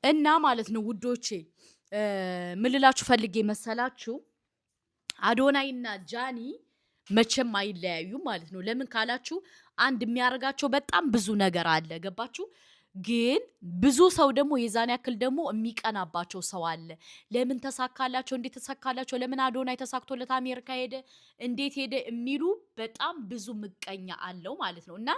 እና ማለት ነው ውዶቼ ምን ልላችሁ ፈልጌ መሰላችሁ አዶናይና ጃኒ መቼም አይለያዩም ማለት ነው። ለምን ካላችሁ አንድ የሚያደርጋቸው በጣም ብዙ ነገር አለ። ገባችሁ? ግን ብዙ ሰው ደግሞ የዛን ያክል ደግሞ የሚቀናባቸው ሰው አለ። ለምን ተሳካላቸው? እንዴት ተሳካላቸው? ለምን አዶናይ ተሳክቶለት አሜሪካ ሄደ? እንዴት ሄደ? የሚሉ በጣም ብዙ ምቀኛ አለው ማለት ነው። እና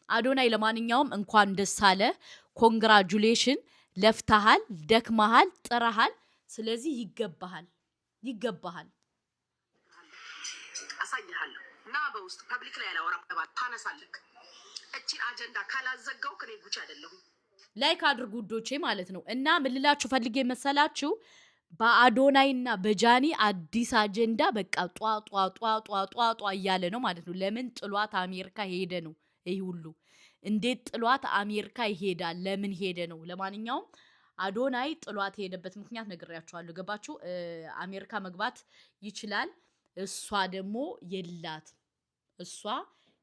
አዶናይ ለማንኛውም እንኳን ደስ አለ። ኮንግራጁሌሽን። ለፍተሃል፣ ደክመሃል፣ ጥረሃል። ስለዚህ ይገባሃል፣ ይገባሃል። አሳይሃለሁ እና በውስጥ ፐብሊክ ላይ ያላወራ ታነሳለህ። እቺን አጀንዳ ካላዘጋው ከኔ ጉቺ አይደለሁም። ላይክ አድርጉ ውዶቼ ማለት ነው። እና ምን ልላችሁ ፈልጌ መሰላችሁ በአዶናይና በጃኒ አዲስ አጀንዳ በቃ ጧ እያለ ነው ማለት ነው። ለምን ጥሏት አሜሪካ ሄደ ነው ይሄ ሁሉ። እንዴት ጥሏት አሜሪካ ይሄዳል? ለምን ሄደ ነው። ለማንኛውም አዶናይ ጥሏት የሄደበት ምክንያት ነግሬያችኋለሁ። ገባችሁ? አሜሪካ መግባት ይችላል። እሷ ደግሞ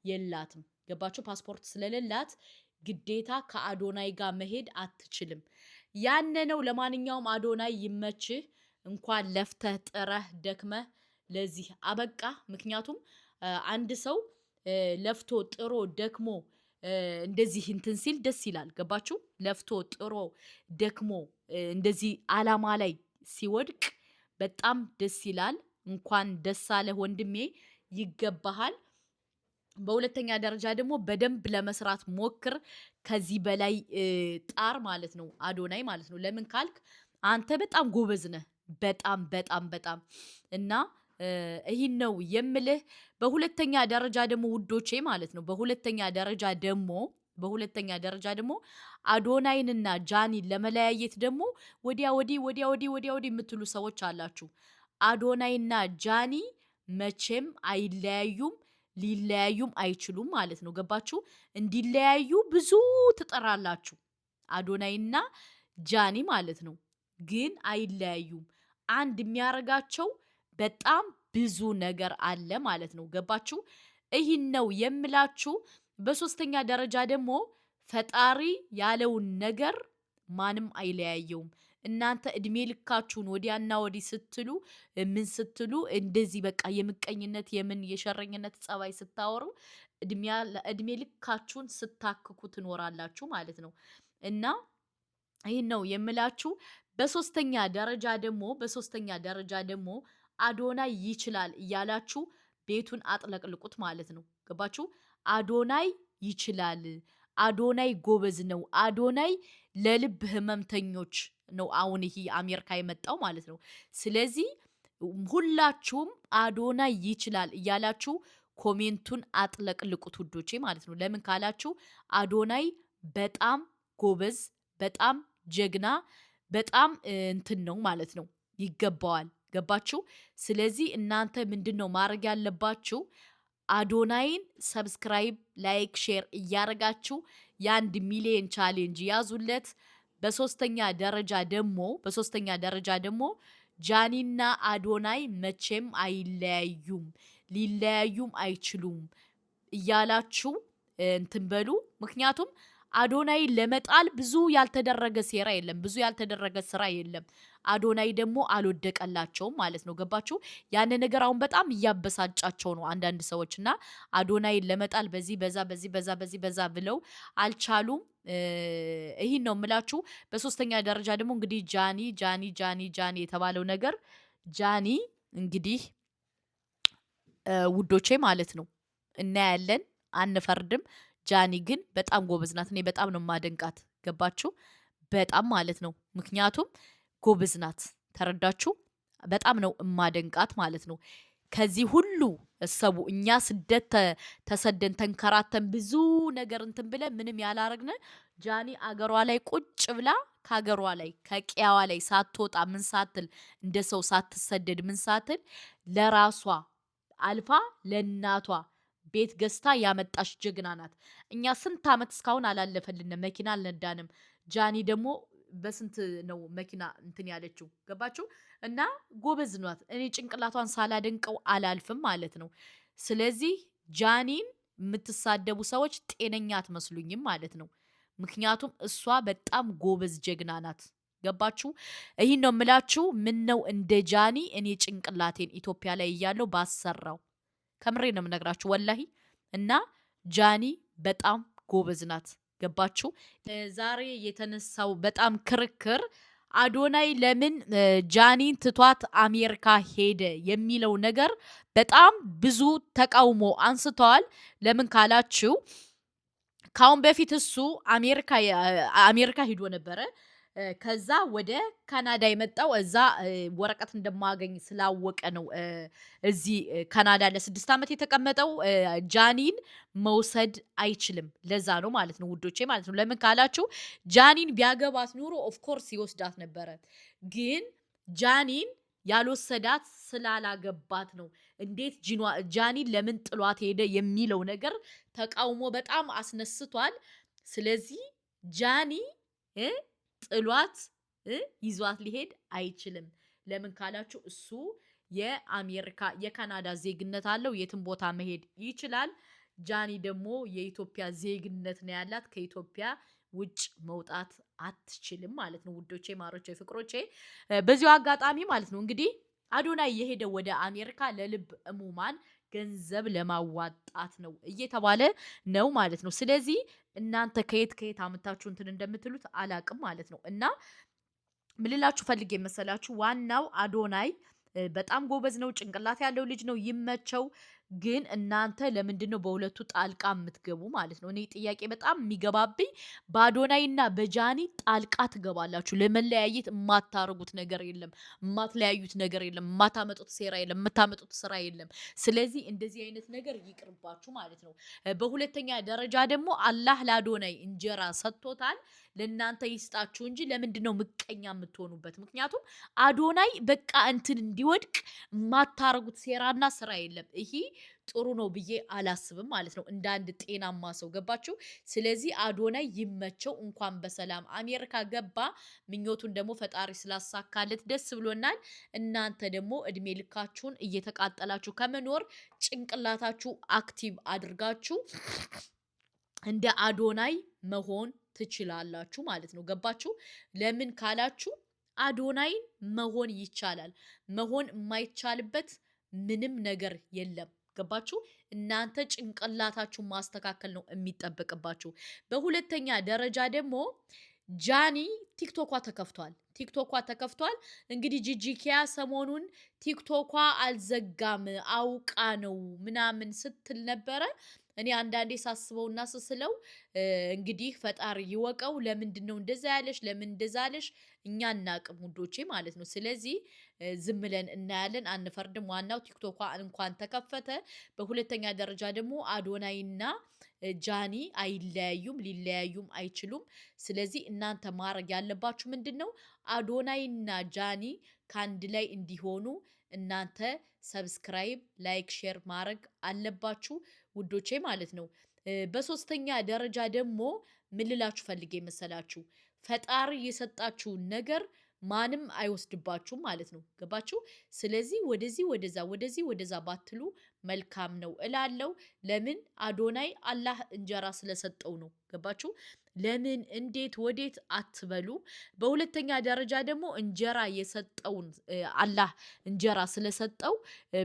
የላትም። ገባችሁ? ፓስፖርት ስለሌላት ግዴታ ከአዶናይ ጋር መሄድ አትችልም። ያነ ነው። ለማንኛውም አዶናይ ይመችህ። እንኳን ለፍተህ ጥረህ ደክመህ ለዚህ አበቃ። ምክንያቱም አንድ ሰው ለፍቶ ጥሮ ደክሞ እንደዚህ እንትን ሲል ደስ ይላል። ገባችሁ? ለፍቶ ጥሮ ደክሞ እንደዚህ አላማ ላይ ሲወድቅ በጣም ደስ ይላል። እንኳን ደስ አለህ ወንድሜ፣ ይገባሃል። በሁለተኛ ደረጃ ደግሞ በደንብ ለመስራት ሞክር። ከዚህ በላይ ጣር ማለት ነው አዶናይ ማለት ነው። ለምን ካልክ አንተ በጣም ጎበዝ ነህ። በጣም እና ይህን ነው የምልህ። በሁለተኛ ደረጃ ደግሞ ውዶቼ ማለት ነው በሁለተኛ ደረጃ ደግሞ አዶናይንና ጃኒን ለመለያየት ደግሞ ወዲያ ወዲህ የምትሉ ሰዎች አላችሁ። አዶናይና ጃኒ መቼም አይለያዩም፣ ሊለያዩም አይችሉም ማለት ነው። ገባችሁ? እንዲለያዩ ብዙ ትጠራላችሁ አዶናይና ጃኒ ማለት ነው። ግን አይለያዩም። አንድ የሚያረጋቸው በጣም ብዙ ነገር አለ ማለት ነው። ገባችሁ? ይህን ነው የምላችሁ። በሶስተኛ ደረጃ ደግሞ ፈጣሪ ያለውን ነገር ማንም አይለያየውም። እናንተ እድሜ ልካችሁን ወዲያና ወዲህ ስትሉ ምን ስትሉ እንደዚህ በቃ የምቀኝነት የሸረኝነት ጸባይ ስታወሩ እድሜ ልካችሁን ስታክኩ ትኖራላችሁ ማለት ነው። እና ይህን ነው የምላችሁ። በሶስተኛ ደረጃ ደግሞ አዶናይ ይችላል እያላችሁ ቤቱን አጥለቅልቁት ማለት ነው። ገባችሁ? አዶናይ ይችላል፣ አዶናይ ጎበዝ ነው፣ አዶናይ ለልብ ህመምተኞች ነው አሁን ይሄ አሜሪካ የመጣው ማለት ነው። ስለዚህ ሁላችሁም አዶናይ ይችላል እያላችሁ ኮሜንቱን አጥለቅልቁት ውዶቼ ማለት ነው። ለምን ካላችሁ አዶናይ በጣም ጎበዝ፣ በጣም ጀግና፣ በጣም እንትን ነው ማለት ነው። ይገባዋል። ገባችሁ? ስለዚህ እናንተ ምንድነው ማድረግ ያለባችሁ? አዶናይን ሰብስክራይብ፣ ላይክ፣ ሼር እያረጋችሁ የ1 ሚሊዮን ቻሌንጅ ያዙለት። በሶስተኛ ደረጃ ደግሞ ጃኒና አዶናይ መቼም አይለያዩም፣ ሊለያዩም አይችሉም እያላችሁ እንትን በሉ። ምክንያቱም አዶናይ ለመጣል ብዙ ያልተደረገ ሴራ የለም፣ ብዙ ያልተደረገ ስራ የለም። አዶናይ ደግሞ አልወደቀላቸውም ማለት ነው። ገባችሁ? ያን ነገር አሁን በጣም እያበሳጫቸው ነው አንዳንድ ሰዎች እና አዶናይን ለመጣል በዛ ብለው አልቻሉም። ይህን ነው የምላችሁ። በሶስተኛ ደረጃ ደግሞ እንግዲህ ጃኒ የተባለው ነገር ጃኒ እንግዲህ ውዶቼ ማለት ነው እናያለን፣ አንፈርድም። ጃኒ ግን በጣም ጎበዝ ናት። እኔ በጣም ነው ማደንቃት። ገባችሁ? በጣም ማለት ነው። ምክንያቱም ጎበዝ ናት። ተረዳችሁ? በጣም ነው ማደንቃት ማለት ነው። ከዚህ ሁሉ እሰቡ እኛ ስደት ተሰደን ተንከራተን ብዙ ነገር እንትን ብለን ምንም ያላረግነ ጃኒ አገሯ ላይ ቁጭ ብላ ከአገሯ ላይ ከቂያዋ ላይ ሳትወጣ ምን ሳትል እንደ ሰው ሳትሰደድ ምን ሳትል ለራሷ አልፋ ለእናቷ ቤት ገዝታ ያመጣሽ ጀግና ናት። እኛ ስንት ዓመት እስካሁን አላለፈልንም፣ መኪና አልነዳንም። ጃኒ ደግሞ በስንት ነው መኪና እንትን ያለችው። ገባችሁ? እና ጎበዝ ናት። እኔ ጭንቅላቷን ሳላደንቀው አላልፍም ማለት ነው። ስለዚህ ጃኒን የምትሳደቡ ሰዎች ጤነኛ አትመስሉኝም ማለት ነው። ምክንያቱም እሷ በጣም ጎበዝ ጀግና ናት። ገባችሁ? ይህን ነው የምላችሁ። ምን ነው እንደ ጃኒ እኔ ጭንቅላቴን ኢትዮጵያ ላይ እያለሁ ባሰራው። ከምሬ ነው የምነግራችሁ ወላሂ። እና ጃኒ በጣም ጎበዝ ናት። ገባችሁ? ዛሬ የተነሳው በጣም ክርክር አዶናይ ለምን ጃኒን ትቷት አሜሪካ ሄደ የሚለው ነገር በጣም ብዙ ተቃውሞ አንስተዋል። ለምን ካላችሁ ካሁን በፊት እሱ አሜሪካ ሂዶ ነበረ። ከዛ ወደ ካናዳ የመጣው እዛ ወረቀት እንደማገኝ ስላወቀ ነው። እዚህ ካናዳ ለ6 ዓመት የተቀመጠው ጃኒን መውሰድ አይችልም። ለዛ ነው ማለት ነው ውዶቼ ማለት ነው። ለምን ካላችሁ ጃኒን ቢያገባት ኑሮ ኦፍኮርስ ይወስዳት ነበረ። ግን ጃኒን ያልወሰዳት ስላላገባት ነው። እንዴት ጃኒን ለምን ጥሏት ሄደ የሚለው ነገር ተቃውሞ በጣም አስነስቷል። ስለዚህ ጃኒ ጥሏት ይዟት ሊሄድ አይችልም። ለምን ካላችሁ እሱ የካናዳ ዜግነት አለው። የትም ቦታ መሄድ ይችላል። ጃኒ ደግሞ የኢትዮጵያ ዜግነት ነው ያላት። ከኢትዮጵያ ውጭ መውጣት አትችልም ማለት ነው ውዶቼ፣ ማሮቼ፣ ፍቅሮቼ። በዚሁ አጋጣሚ ማለት ነው እንግዲህ አዶናይ የሄደው ወደ አሜሪካ ለልብ እሙማን ገንዘብ ለማዋጣት ነው እየተባለ ነው ማለት ነው። ስለዚህ እናንተ ከየት አመታችሁ እንትን እንደምትሉት አላቅም ማለት ነው። እና ምልላችሁ ፈልጌ መሰላችሁ ዋናው አዶናይ በጣም ጎበዝ ነው፣ ጭንቅላት ያለው ልጅ ነው፣ ይመቸው። ግን እናንተ ለምንድነው በሁለቱ ጣልቃ የምትገቡ ማለት ነው? እኔ ጥያቄ በጣም የሚገባብኝ በአዶናይና በጃኒ ጣልቃ ትገባላችሁ። ለመለያየት የማታረጉት ነገር የለም፣ የማትለያዩት ነገር የለም፣ የማታመጡት ሴራ የለም፣ የምታመጡት ስራ የለም። ስለዚህ እንደዚህ አይነት ነገር ይቅርባችሁ ማለት ነው። በሁለተኛ ደረጃ ደግሞ አላህ ለአዶናይ እንጀራ ሰጥቶታል። ለእናንተ ይስጣችሁ እንጂ ለምንድነው ምቀኛ የምትሆኑበት? ምክንያቱም አዶናይ በቃ እንትን እንዲወድቅ የማታረጉት ሴራና ስራ የለም። ይሄ ጥሩ ነው ብዬ አላስብም ማለት ነው፣ እንደ አንድ ጤናማ ሰው። ገባችሁ? ስለዚህ አዶናይ ይመቸው፣ እንኳን በሰላም አሜሪካ ገባ። ምኞቱን ደግሞ ፈጣሪ ስላሳካለት ደስ ብሎናል። እናንተ ደግሞ እድሜ ልካችሁን እየተቃጠላችሁ ከመኖር ጭንቅላታችሁ አክቲቭ አድርጋችሁ እንደ አዶናይ መሆን ትችላላችሁ ማለት ነው። ገባችሁ? ለምን ካላችሁ አዶናይን መሆን ይቻላል። መሆን የማይቻልበት ምንም ነገር የለም። ገባችሁ? እናንተ ጭንቅላታችሁን ማስተካከል ነው የሚጠበቅባችሁ። በሁለተኛ ደረጃ ደግሞ ጃኒ ቲክቶኳ ተከፍቷል። እንግዲህ ጂጂኪያ ሰሞኑን ቲክቶኳ አልዘጋም አውቃ ነው ምናምን ስትል ነበረ። እኔ አንዳንዴ ሳስበውና ስስለው እንግዲህ ፈጣሪ ይወቀው። ለምንድን ነው እንደዛ ያለሽ? ለምን እንደዛ ያለሽ? እኛ እናቅም ውዶቼ ማለት ነው። ስለዚህ ዝም ብለን እናያለን፣ አንፈርድም። ዋናው ቲክቶኳ እንኳን ተከፈተ። በሁለተኛ ደረጃ ደግሞ አዶናይና ጃኒ አይለያዩም፣ ሊለያዩም አይችሉም። ስለዚህ እናንተ ማድረግ ያለባችሁ ምንድን ነው? አዶናይና ጃኒ ከአንድ ላይ እንዲሆኑ እናንተ ሰብስክራይብ፣ ላይክ፣ ሼር ማድረግ አለባችሁ ውዶቼ ማለት ነው። በሶስተኛ ደረጃ ደግሞ ምን ልላችሁ ፈልጌ መሰላችሁ? ፈጣሪ የሰጣችሁን ነገር ማንም አይወስድባችሁም ማለት ነው። ገባችሁ? ስለዚህ ወደዚህ ወደዛ ባትሉ መልካም ነው እላለው። ለምን አዶናይ አላህ እንጀራ ስለሰጠው ነው። ገባችሁ? ለምን እንዴት ወዴት አትበሉ። በሁለተኛ ደረጃ ደግሞ እንጀራ የሰጠውን አላህ እንጀራ ስለሰጠው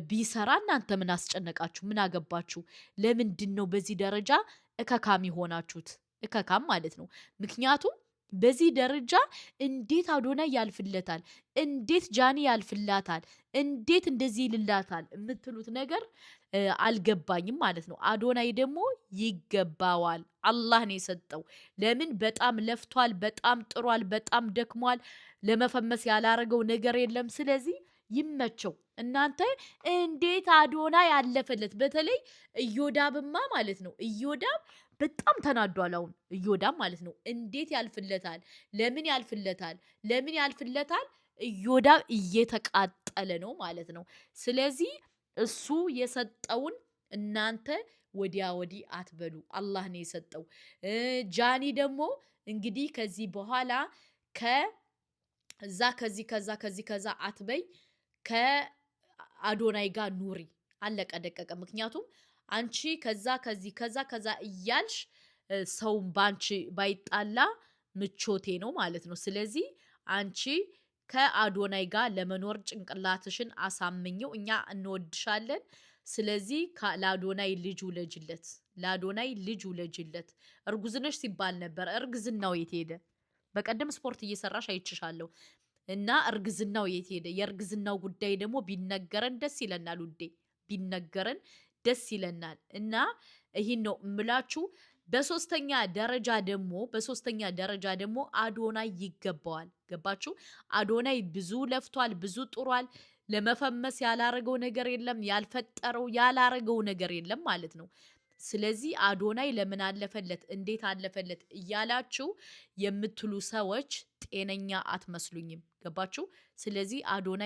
ቢሰራ እናንተ ምን አስጨነቃችሁ? ምን አገባችሁ? ለምንድን ነው በዚህ ደረጃ እከካም የሆናችሁት? እከካም ማለት ነው። ምክንያቱም በዚህ ደረጃ እንዴት አዶናይ ያልፍለታል? እንዴት ጃኒ ያልፍላታል? እንዴት እንደዚህ ይልላታል የምትሉት ነገር አልገባኝም ማለት ነው። አዶናይ ደግሞ ይገባዋል። አላህ ነው የሰጠው። ለምን በጣም ለፍቷል፣ በጣም ጥሯል፣ በጣም ደክሟል። ለመፈመስ ያላረገው ነገር የለም። ስለዚህ ይመቸው። እናንተ እንዴት አዶናይ ያለፈለት። በተለይ እዮዳብማ ማለት ነው። እዮዳብ በጣም ተናዷል። አሁን እዮዳብ ማለት ነው። እንዴት ያልፍለታል? ለምን ያልፍለታል? ለምን ያልፍለታል? እዮዳብ እየተቃጠለ ነው ማለት ነው። ስለዚህ እሱ የሰጠውን እናንተ ወዲያ ወዲህ አትበሉ። አላህ ነው የሰጠው። ጃኒ ደግሞ እንግዲህ ከዚህ በኋላ ከዛ አትበይ፣ ከአዶናይ ጋር ኑሪ። አለቀ ደቀቀ። ምክንያቱም አንቺ ከዛ እያልሽ ሰውን ባንቺ ባይጣላ ምቾቴ ነው ማለት ነው። ስለዚህ አንቺ ከአዶናይ ጋር ለመኖር ጭንቅላትሽን አሳምኘው፣ እኛ እንወድሻለን። ስለዚህ ለአዶናይ ልጅ ውለጅለት፣ ለአዶናይ ልጅ ውለጅለት። እርጉዝ ነሽ ሲባል ነበር። እርግዝናው የት ሄደ? በቀደም ስፖርት እየሰራሽ አይችሻለሁ እና እርግዝናው የት ሄደ? የእርግዝናው ጉዳይ ደግሞ ቢነገረን ደስ ይለናል ውዴ፣ ቢነገረን ደስ ይለናል። እና ይህን ነው እምላችሁ። በሶስተኛ ደረጃ ደግሞ አዶናይ ይገባዋል። ገባችሁ? አዶናይ ብዙ ለፍቷል፣ ብዙ ጥሯል። ለመፈመስ ያላረገው ነገር የለም፣ ያልፈጠረው ያላረገው ነገር የለም ማለት ነው። ስለዚህ አዶናይ ለምን አለፈለት፣ እንዴት አለፈለት እያላችሁ የምትሉ ሰዎች ጤነኛ አትመስሉኝም። ገባችሁ? ስለዚህ አዶናይ